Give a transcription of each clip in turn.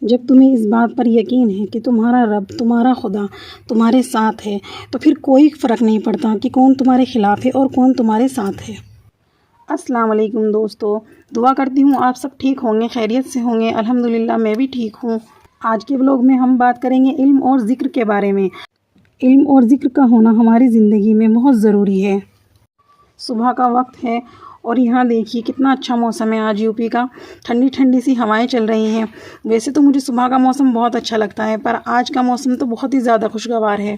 جب تمہیں اس بات پر یقین ہے کہ تمہارا رب، تمہارا خدا تمہارے ساتھ ہے، تو پھر کوئی فرق نہیں پڑتا کہ کون تمہارے خلاف ہے اور کون تمہارے ساتھ ہے۔ السلام علیکم دوستو، دعا کرتی ہوں آپ سب ٹھیک ہوں گے، خیریت سے ہوں گے۔ الحمدللہ میں بھی ٹھیک ہوں۔ آج کے ولاگ میں ہم بات کریں گے علم اور ذکر کے بارے میں۔ علم اور ذکر کا ہونا ہماری زندگی میں بہت ضروری ہے۔ صبح کا وقت ہے اور یہاں دیکھیے کتنا اچھا موسم ہے آج یو پی کا، ٹھنڈی ٹھنڈی سی ہوائیں چل رہی ہیں۔ ویسے تو مجھے صبح کا موسم بہت اچھا لگتا ہے، پر آج کا موسم تو بہت ہی زیادہ خوشگوار ہے۔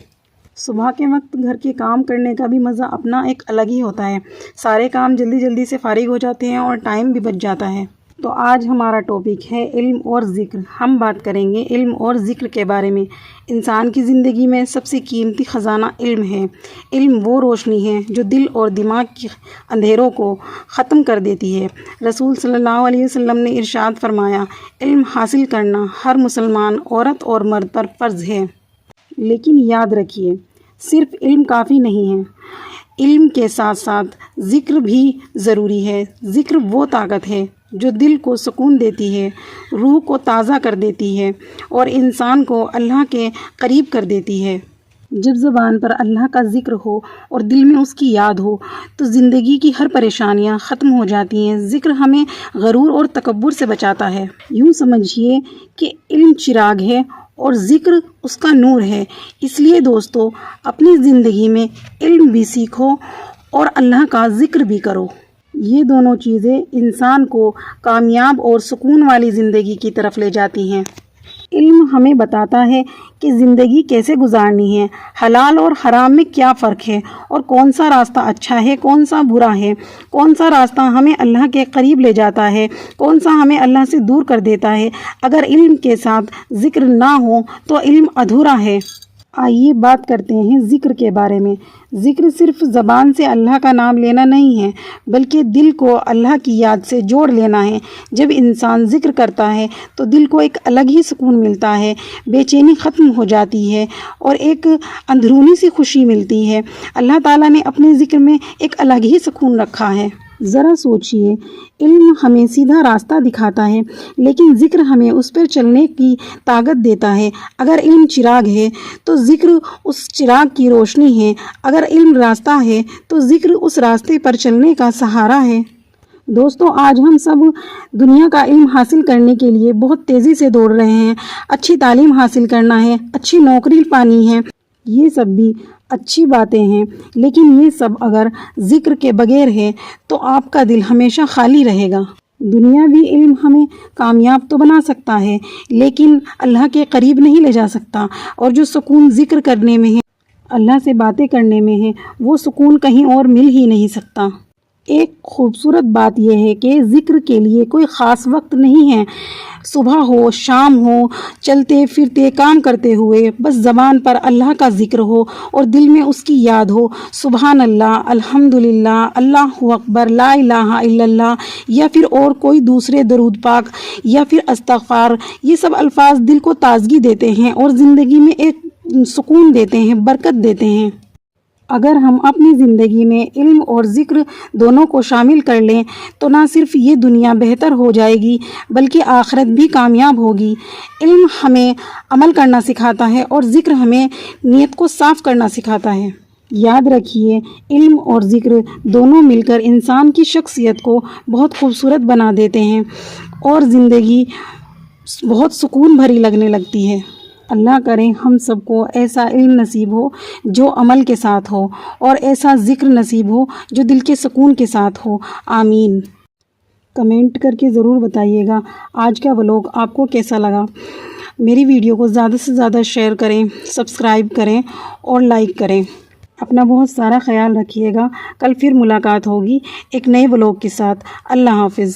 صبح کے وقت گھر کے کام کرنے کا بھی مزہ اپنا ایک الگ ہی ہوتا ہے۔ سارے کام جلدی جلدی سے فارغ ہو جاتے ہیں اور ٹائم بھی بچ جاتا ہے۔ تو آج ہمارا ٹاپک ہے علم اور ذکر۔ ہم بات کریں گے علم اور ذکر کے بارے میں۔ انسان کی زندگی میں سب سے قیمتی خزانہ علم ہے۔ علم وہ روشنی ہے جو دل اور دماغ کے اندھیروں کو ختم کر دیتی ہے۔ رسول صلی اللہ علیہ وسلم نے ارشاد فرمایا، علم حاصل کرنا ہر مسلمان عورت اور مرد پر فرض ہے۔ لیکن یاد رکھیے، صرف علم کافی نہیں ہے، علم کے ساتھ ساتھ ذکر بھی ضروری ہے۔ ذکر وہ طاقت ہے جو دل کو سکون دیتی ہے، روح کو تازہ کر دیتی ہے اور انسان کو اللہ کے قریب کر دیتی ہے۔ جب زبان پر اللہ کا ذکر ہو اور دل میں اس کی یاد ہو تو زندگی کی ہر پریشانیاں ختم ہو جاتی ہیں۔ ذکر ہمیں غرور اور تکبر سے بچاتا ہے۔ یوں سمجھیے کہ علم چراغ ہے اور ذکر اس کا نور ہے۔ اس لیے دوستو، اپنی زندگی میں علم بھی سیکھو اور اللہ کا ذکر بھی کرو۔ یہ دونوں چیزیں انسان کو کامیاب اور سکون والی زندگی کی طرف لے جاتی ہیں۔ علم ہمیں بتاتا ہے کہ زندگی کیسے گزارنی ہے، حلال اور حرام میں کیا فرق ہے اور کون سا راستہ اچھا ہے، کون سا برا ہے، کون سا راستہ ہمیں اللہ کے قریب لے جاتا ہے، کون سا ہمیں اللہ سے دور کر دیتا ہے۔ اگر علم کے ساتھ ذکر نہ ہو تو علم ادھورا ہے۔ آئیے بات کرتے ہیں ذکر کے بارے میں۔ ذکر صرف زبان سے اللہ کا نام لینا نہیں ہے، بلکہ دل کو اللہ کی یاد سے جوڑ لینا ہے۔ جب انسان ذکر کرتا ہے تو دل کو ایک الگ ہی سکون ملتا ہے، بے چینی ختم ہو جاتی ہے اور ایک اندرونی سی خوشی ملتی ہے۔ اللہ تعالیٰ نے اپنے ذکر میں ایک الگ ہی سکون رکھا ہے۔ ذرا سوچئے، علم ہمیں سیدھا راستہ دکھاتا ہے، لیکن ذکر ہمیں اس پر چلنے کی طاقت دیتا ہے۔ اگر علم چراغ ہے تو ذکر اس چراغ کی روشنی ہے۔ اگر علم راستہ ہے تو ذکر اس راستے پر چلنے کا سہارا ہے۔ دوستو، آج ہم سب دنیا کا علم حاصل کرنے کے لیے بہت تیزی سے دوڑ رہے ہیں۔ اچھی تعلیم حاصل کرنا ہے، اچھی نوکری پانی ہے، یہ سب بھی اچھی باتیں ہیں، لیکن یہ سب اگر ذکر کے بغیر ہے تو آپ کا دل ہمیشہ خالی رہے گا۔ دنیاوی علم ہمیں کامیاب تو بنا سکتا ہے، لیکن اللہ کے قریب نہیں لے جا سکتا، اور جو سکون ذکر کرنے میں ہے، اللہ سے باتیں کرنے میں ہے، وہ سکون کہیں اور مل ہی نہیں سکتا۔ ایک خوبصورت بات یہ ہے کہ ذکر کے لیے کوئی خاص وقت نہیں ہے۔ صبح ہو، شام ہو، چلتے پھرتے کام کرتے ہوئے بس زبان پر اللہ کا ذکر ہو اور دل میں اس کی یاد ہو۔ سبحان اللہ، الحمدللہ، اللہ اکبر، لا الہ الا اللہ، یا پھر اور کوئی دوسرے درود پاک، یا پھر استغفار، یہ سب الفاظ دل کو تازگی دیتے ہیں اور زندگی میں ایک سکون دیتے ہیں، برکت دیتے ہیں۔ اگر ہم اپنی زندگی میں علم اور ذکر دونوں کو شامل کر لیں تو نہ صرف یہ دنیا بہتر ہو جائے گی بلکہ آخرت بھی کامیاب ہوگی۔ علم ہمیں عمل کرنا سکھاتا ہے اور ذکر ہمیں نیت کو صاف کرنا سکھاتا ہے۔ یاد رکھیے، علم اور ذکر دونوں مل کر انسان کی شخصیت کو بہت خوبصورت بنا دیتے ہیں اور زندگی بہت سکون بھری لگنے لگتی ہے۔ اللہ کرے ہم سب کو ایسا علم نصیب ہو جو عمل کے ساتھ ہو، اور ایسا ذکر نصیب ہو جو دل کے سکون کے ساتھ ہو۔ آمین۔ کمنٹ کر کے ضرور بتائیے گا آج کا ولاگ آپ کو کیسا لگا۔ میری ویڈیو کو زیادہ سے زیادہ شیئر کریں، سبسکرائب کریں اور لائک کریں۔ اپنا بہت سارا خیال رکھیے گا۔ کل پھر ملاقات ہوگی ایک نئے ولاگ کے ساتھ۔ اللہ حافظ۔